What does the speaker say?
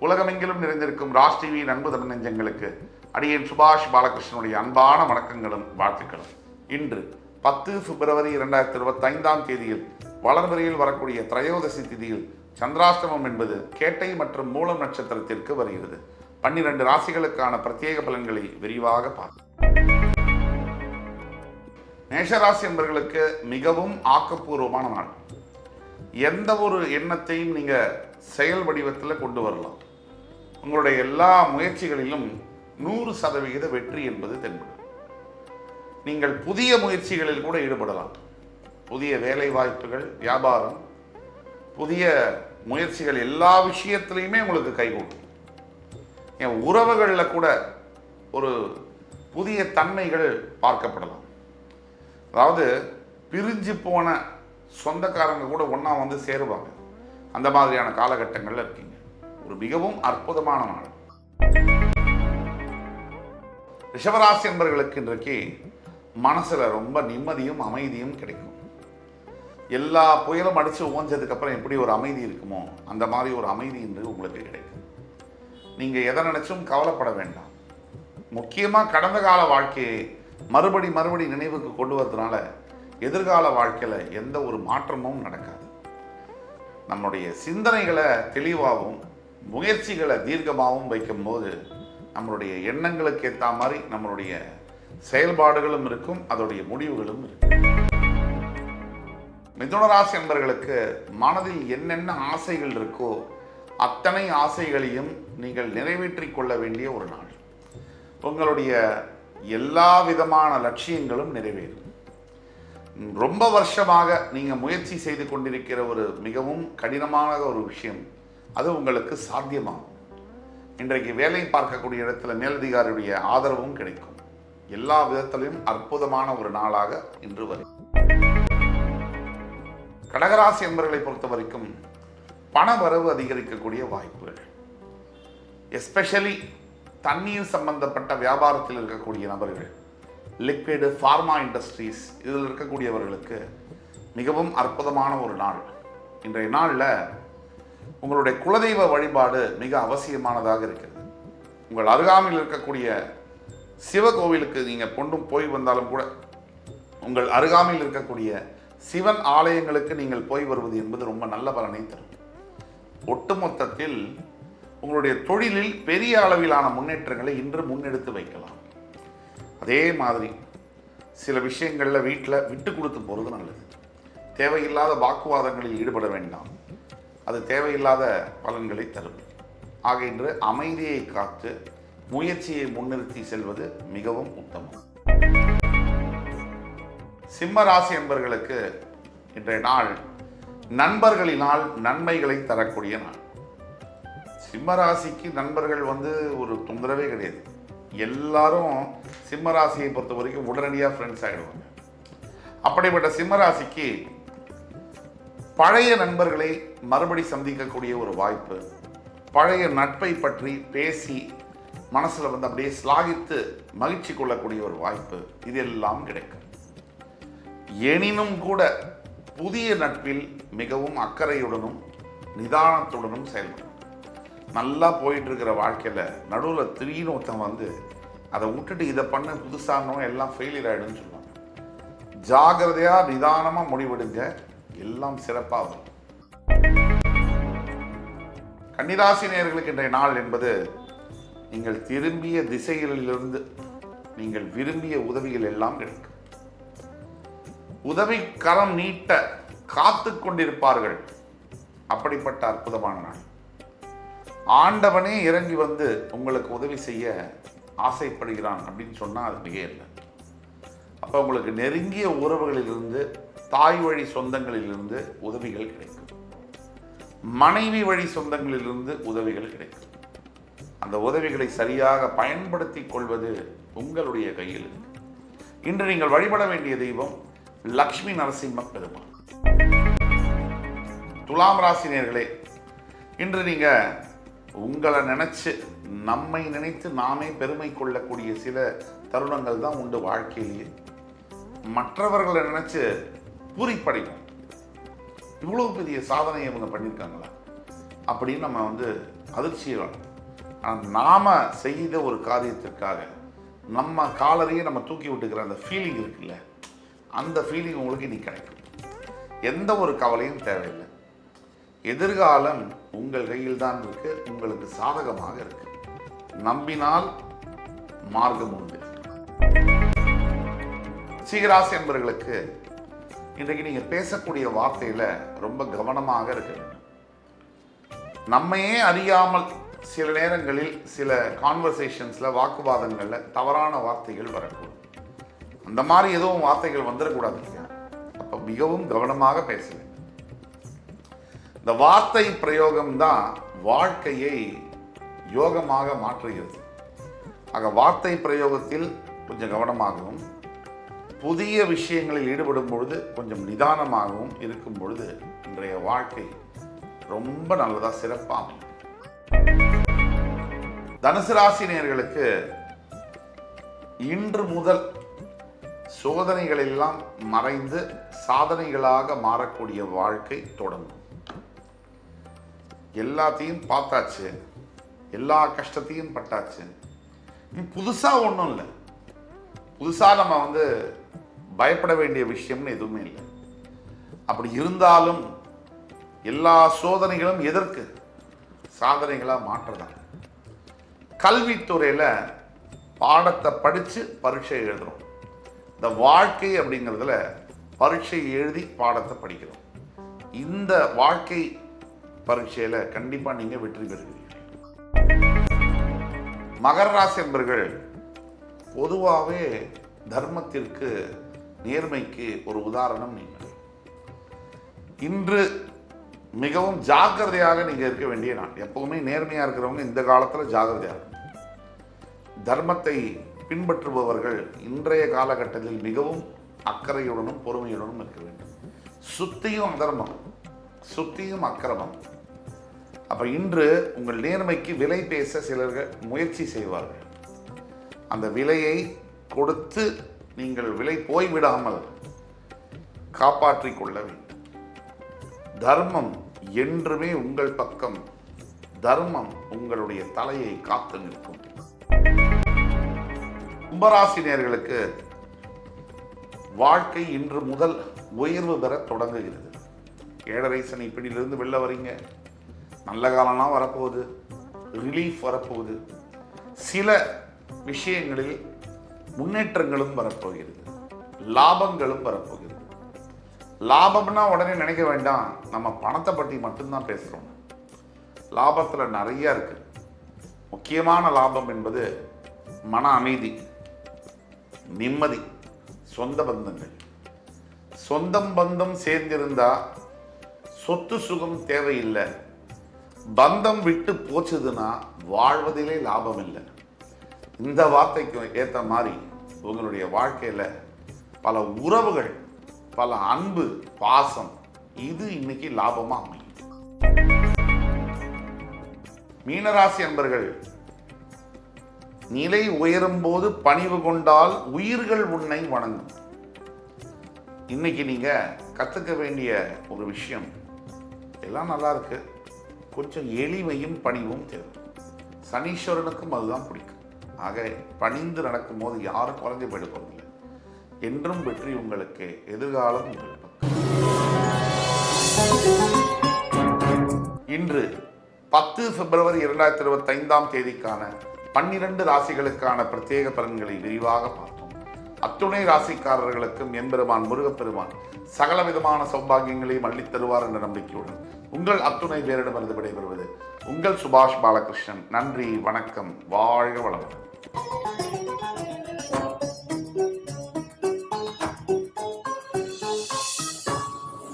உலகமெங்கிலும் நிறைந்திருக்கும் ராஜ் டிவி அன்பு தமிழ் நெஞ்சங்களுக்கு அடியேன் சுபாஷ் பாலகிருஷ்ணனுடைய அன்பான வணக்கங்களும் வாழ்த்துக்களும். இன்று 10 பிப்ரவரி 2025 தேதியில் வளர்பிறையில் வரக்கூடிய திரையோதசி திதியில் சந்திராஷ்டமம் என்பது கேட்டை மற்றும் மூலம் நட்சத்திரத்திற்கு வருகிறது. 12 ராசிகளுக்கான பிரத்யேக பலன்களை விரிவாக பார்ப்போம். மேஷராசி என்பவர்களுக்கு மிகவும் ஆக்கப்பூர்வமான நாள். எந்த ஒரு எண்ணத்தையும் நீங்கள் செயல் வடிவத்தில் கொண்டு வரலாம். உங்களுடைய எல்லா முயற்சிகளிலும் 100% வெற்றி என்பது தென்படும். நீங்கள் புதிய முயற்சிகளில் கூட ஈடுபடலாம். புதிய வேலை வாய்ப்புகள், வியாபாரம், புதிய முயற்சிகள் எல்லா விஷயத்திலையுமே உங்களுக்கு கைகூடும். என் உறவுகளில் கூட ஒரு புதிய தன்மைகள் பார்க்கப்படலாம். அதாவது பிரிஞ்சு போன சொந்தக்காரங்க கூட ஒன்றா வந்து சேருவாங்க. அந்த மாதிரியான காலகட்டங்களில் இருக்கீங்க. ஒரு மிகவும் அற்புதமான நாள். ரிஷபராசி என்பவர்களுக்கு இன்றைக்கு மனசில் ரொம்ப நிம்மதியும் அமைதியும் கிடைக்கும். எல்லா புயலும் அடித்து ஓஞ்சதுக்கு அப்புறம் எப்படி ஒரு அமைதி இருக்குமோ அந்த மாதிரி ஒரு அமைதி இன்று உங்களுக்கு கிடைக்கும். நீங்கள் எதை நினைச்சும் கவலைப்பட வேண்டாம். முக்கியமாக கடந்த கால வாழ்க்கையை மறுபடி நினைவுக்கு கொண்டு வரதுனால எதிர்கால வாழ்க்கையில் எந்த ஒரு மாற்றமும் நடக்காது. நம்முடைய சிந்தனைகளை தெளிவாகவும் முயற்சிகளை தீர்க்கமாகவும் வைக்கும்போது நம்மளுடைய எண்ணங்களுக்கு ஏற்ற மாதிரி நம்மளுடைய செயல்பாடுகளும் இருக்கும், அதோடைய முடிவுகளும் இருக்கும். மிதுனராசி என்பவர்களுக்கு மனதில் என்னென்ன ஆசைகள் இருக்கோ அத்தனை ஆசைகளையும் நீங்கள் நிறைவேற்றிக் கொள்ள வேண்டிய ஒரு நாள். உங்களுடைய எல்லா விதமான லட்சியங்களும் நிறைவேறும். ரொம்ப வருஷமாக நீங்கள் முயற்சி செய்து கொண்டிருக்கிற ஒரு மிகவும் கடினமான ஒரு விஷயம் அது உங்களுக்கு சாத்தியமாகும். இன்றைக்கு வேலை பார்க்கக்கூடிய இடத்துல மேலதிகாரியுடைய ஆதரவும் கிடைக்கும். எல்லா விதத்திலும் அற்புதமான ஒரு நாளாக இன்று வரும். கடகராசி என்பவர்களை பொறுத்த வரைக்கும் பண வரவு அதிகரிக்கக்கூடிய வாய்ப்புகள், எஸ்பெஷலி தண்ணீர் சம்பந்தப்பட்ட வியாபாரத்தில் இருக்கக்கூடிய நபர்கள், லிக்விடு, ஃபார்மா இண்டஸ்ட்ரீஸ் இதில் இருக்கக்கூடியவர்களுக்கு மிகவும் அற்புதமான ஒரு நாள். இன்றைய நாளில் உங்களுடைய குலதெய்வ வழிபாடு மிக அவசியமானதாக இருக்கிறது. உங்கள் அருகாமையில் இருக்கக்கூடிய சிவகோவிலுக்கு நீங்கள் போய் வந்தாலும் கூட உங்கள் அருகாமையில் இருக்கக்கூடிய சிவன் ஆலயங்களுக்கு நீங்கள் போய் வருவது என்பது ரொம்ப நல்ல பலனை தரும். ஒட்டுமொத்தத்தில் உங்களுடைய தொழிலில் பெரிய அளவிலான முன்னேற்றங்களை இன்று முன்னெடுத்து வைக்கலாம். அதே மாதிரி சில விஷயங்களில் வீட்டில் விட்டு கொடுத்து போகிறது நல்லது. தேவையில்லாத வாக்குவாதங்களில் ஈடுபட வேண்டாம். அது தேவையில்லாத பலன்களை தரும். ஆக இன்று அமைதியை காத்து முயற்சியை முன்னிறுத்தி செல்வது மிகவும் உத்தமம். சிம்ம ராசி என்பவர்களுக்கு இன்றைய நாள் நண்பர்களினால் நன்மைகளை தரக்கூடிய நாள். சிம்மராசிக்கு நண்பர்கள் ஒரு தொந்தரவே கிடையாது. எல்லாரும் சிம்மராசியை பொறுத்த வரைக்கும் உடனடியாக ஃப்ரெண்ட்ஸ் ஆகிடுவாங்க. அப்படிப்பட்ட சிம்மராசிக்கு பழைய நண்பர்களை மறுபடி சந்திக்கக்கூடிய ஒரு வாய்ப்பு, பழைய நட்பை பற்றி பேசி மனசில் அப்படியே ஸ்லாகித்து மகிழ்ச்சி கொள்ளக்கூடிய ஒரு வாய்ப்பு இதெல்லாம் கிடைக்கும். எனினும் கூட புதிய நட்பில் மிகவும் அக்கறையுடனும் நிதானத்துடனும் செயல்படும். நல்லா போயிட்டு இருக்கிற வாழ்க்கையில் நடுவில் திடீர்னு ஒருத்தன் அதை விட்டுட்டு இதை பண்ண புதுசானோ எல்லாம் ஃபெயிலியர் ஆகிடுன்னு சொல்லுவாங்க. ஜாகிரதையாக நிதானமாக முடிவெடுங்க, எல்லாம் சிறப்பாக வரும். கன்னிராசி நேயர்களுக்கு இன்றைய நாள் என்பது நீங்கள் திரும்பிய திசைகளிலிருந்து நீங்கள் விரும்பிய உதவிகள் எல்லாம் கிடைக்கும். உதவி கரம் நீட்ட காத்து கொண்டிருப்பார்கள். அப்படிப்பட்ட அற்புதமான நாள். ஆண்டவனே இறங்கி உங்களுக்கு உதவி செய்ய ஆசைப்படுகிறான் அப்படின்னு சொன்னால் அது மிக இல்லை. அப்போ உங்களுக்கு நெருங்கிய உறவுகளிலிருந்து, தாய் வழி சொந்தங்களிலிருந்து உதவிகள் கிடைக்கும். மனைவி வழி சொந்தங்களிலிருந்து உதவிகள் கிடைக்கும். அந்த உதவிகளை சரியாக பயன்படுத்தி கொள்வது உங்களுடைய கையில் இருக்கு. இன்று நீங்கள் வழிபட வேண்டிய தெய்வம் லக்ஷ்மி நரசிம்ம பெருமாள். துலாம் ராசி நேயர்களே, இன்று நீங்கள் உங்களை நினைச்சு நம்மை நினைத்து நாமே பெருமை கொள்ளக்கூடிய சில தருணங்கள் தான் உண்டு வாழ்க்கையிலேயே. மற்றவர்களை நினைச்சு பூரிப்படையும். இவ்வளோ பெரிய சாதனை இவங்க பண்ணியிருக்காங்களா அப்படின்னு நம்ம அதிர்ச்சியை வரும். ஆனால் நாம் செய்த ஒரு காரியத்திற்காக நம்ம காலரையே நம்ம தூக்கி விட்டுக்கிற அந்த ஃபீலிங் இருக்குல்ல, அந்த ஃபீலிங் உங்களுக்கு இன்னைக்கு கிடைக்கும். எந்த ஒரு கவலையும் தேவையில்லை. எதிர்காலம் உங்கள் கையில் தான் இருக்கு, உங்களுக்கு சாதகமாக இருக்கு. நம்பினால் மார்க்கம் உண்டு. சிகராசி என்பவர்களுக்கு இன்றைக்கு நீங்க பேசக்கூடிய வார்த்தையில ரொம்ப கவனமாக இருக்க வேண்டும். நம்மையே அறியாமல் சில நேரங்களில் சில கான்வர்சேஷன்ஸ்ல, வாக்குவாதங்கள்ல தவறான வார்த்தைகள் வரக்கூடும். அந்த மாதிரி எதுவும் வார்த்தைகள் வந்துடக்கூடாது. அப்ப மிகவும் கவனமாக பேச வேண்டும். இந்த வார்த்தை பிரயோகம் தான் வாழ்க்கையை யோகமாக மாற்றுகிறது. ஆக வார்த்தை பிரயோகத்தில் கொஞ்சம் கவனமாகவும், புதிய விஷயங்களில் ஈடுபடும் பொழுது கொஞ்சம் நிதானமாகவும் இருக்கும் பொழுது இன்றைய வாழ்க்கை ரொம்ப நல்லதா சிறப்பாக. தனுசு ராசி நேயர்களுக்கு இன்று முதல் சோதனைகள் எல்லாம் மறைந்து சாதனைகளாக மாறக்கூடிய வாழ்க்கை தொடங்கும். எல்லாத்தையும் பார்த்தாச்சு, எல்லா கஷ்டத்தையும் பட்டாச்சு. புதுசா ஒன்றும் இல்லை. புதுசா நம்ம பயப்பட வேண்டிய விஷயம்னு எதுவுமே இல்லை. அப்படி இருந்தாலும் எல்லா சோதனைகளும் எதற்கு? சாதனைகளா மாற்றதான். கல்வித்துறையில பாடத்தை படிச்சு பரீட்சை எழுதுறோம். இந்த வாழ்க்கை அப்படிங்கிறதுல பரீட்சை எழுதி பாடத்தை படிக்கிறோம். இந்த வாழ்க்கை பரீட்சையில கண்டிப்பா நீங்க வெற்றி பெறுவீர்கள். மகர ராசி என்பர்கள் பொதுவாகவே தர்மத்திற்கு, நேர்மைக்கு ஒரு உதாரணம். நீங்கள் இன்று மிகவும் ஜாக்கிரதையாக நீங்க இருக்க வேண்டிய நாள். எப்பவுமே நேர்மையா இருக்கிறவங்க இந்த காலத்துல ஜாக்கிரதையா இருக்கும். தர்மத்தை பின்பற்றுபவர்கள் இன்றைய காலகட்டத்தில் மிகவும் அக்கறையுடனும் பொறுமையுடனும் இருக்க வேண்டும். சுத்தியும் அதர்மம், சுத்தியும் அக்கிரமம். அப்ப இன்று உங்கள் நேர்மைக்கு விலை பேச சிலர்கள் முயற்சி செய்வார்கள். அந்த விலையை கொடுத்து நீங்கள் விலை போய்விடாமல் காப்பாற்றிக் கொள்ள வேண்டும். தர்மம் என்றுமே உங்கள் பக்கம், தர்மம் உங்களுடைய தலையை காத்து நிற்கும். கும்பராசி நேயர்களுக்கு வாழ்க்கை இன்று முதல் உயர்வு பெற தொடங்குகிறது. 7.5 சனி பிடியிலிருந்து வெளில வரீங்க. நல்ல காலம்லாம் வரப்போகுது, ரிலீஃப் வரப்போகுது. சில விஷயங்களில் முன்னேற்றங்களும் வரப்போகிறது, லாபங்களும் வரப்போகிறது. லாபம்னா உடனே நினைக்க வேண்டாம், நம்ம பணத்தை பற்றி மட்டும்தான் பேசுகிறோம். லாபத்தில் நிறைய இருக்கு. முக்கியமான லாபம் என்பது மன அமைதி, நிம்மதி, சொந்த பந்தங்கள். சொந்தம் பந்தம் சேர்ந்திருந்தா சொத்து சுகம் தேவையில்லை. பந்தம் விட்டு போச்சுதுன்னா வாழ்வதிலே லாபம் இல்லை. இந்த வார்த்தைக்கு ஏற்ற மாதிரி உங்களுடைய வாழ்க்கையில பல உறவுகள், பல அன்பு, பாசம், இது இன்னைக்கு லாபமா அமையும். மீனராசி அன்பர்கள், நிலை உயரும் போது பணிவு கொண்டால் உயிர்கள் உன்னை வணங்கும். இன்னைக்கு நீங்க கத்துக்க வேண்டிய ஒரு விஷயம், எல்லாம் நல்லா இருக்கு, கொஞ்சம் எளிமையும் பணிவும் தேவை. சனீஸ்வரனுக்கும் அதுதான் பிடிக்கும். ஆக பணிந்து நடக்கும் போது யாரும் குறைஞ்சு போயிட போறதில்லை. என்றும் வெற்றி உங்களுக்கு, எதிர்காலம் உங்கள் பக்கம். இன்று 10 பிப்ரவரி 2025 தேதிக்கான 12 ராசிகளுக்கான பிரத்யேக பலன்களை விரிவாக பார்த்தோம். அத்துணை ராசிக்காரர்களுக்கும் எம்பெருமான் முருகப்பெருமான் சகல விதமான சௌபாகியங்களையும் அள்ளித் தருவார் என்ற நம்பிக்கையுடன் உங்கள் அத்துணை பேரிடமிருந்து விடைபெறுவது உங்கள் சுபாஷ் பாலகிருஷ்ணன். நன்றி, வணக்கம், வாழ்க வளமுடன்.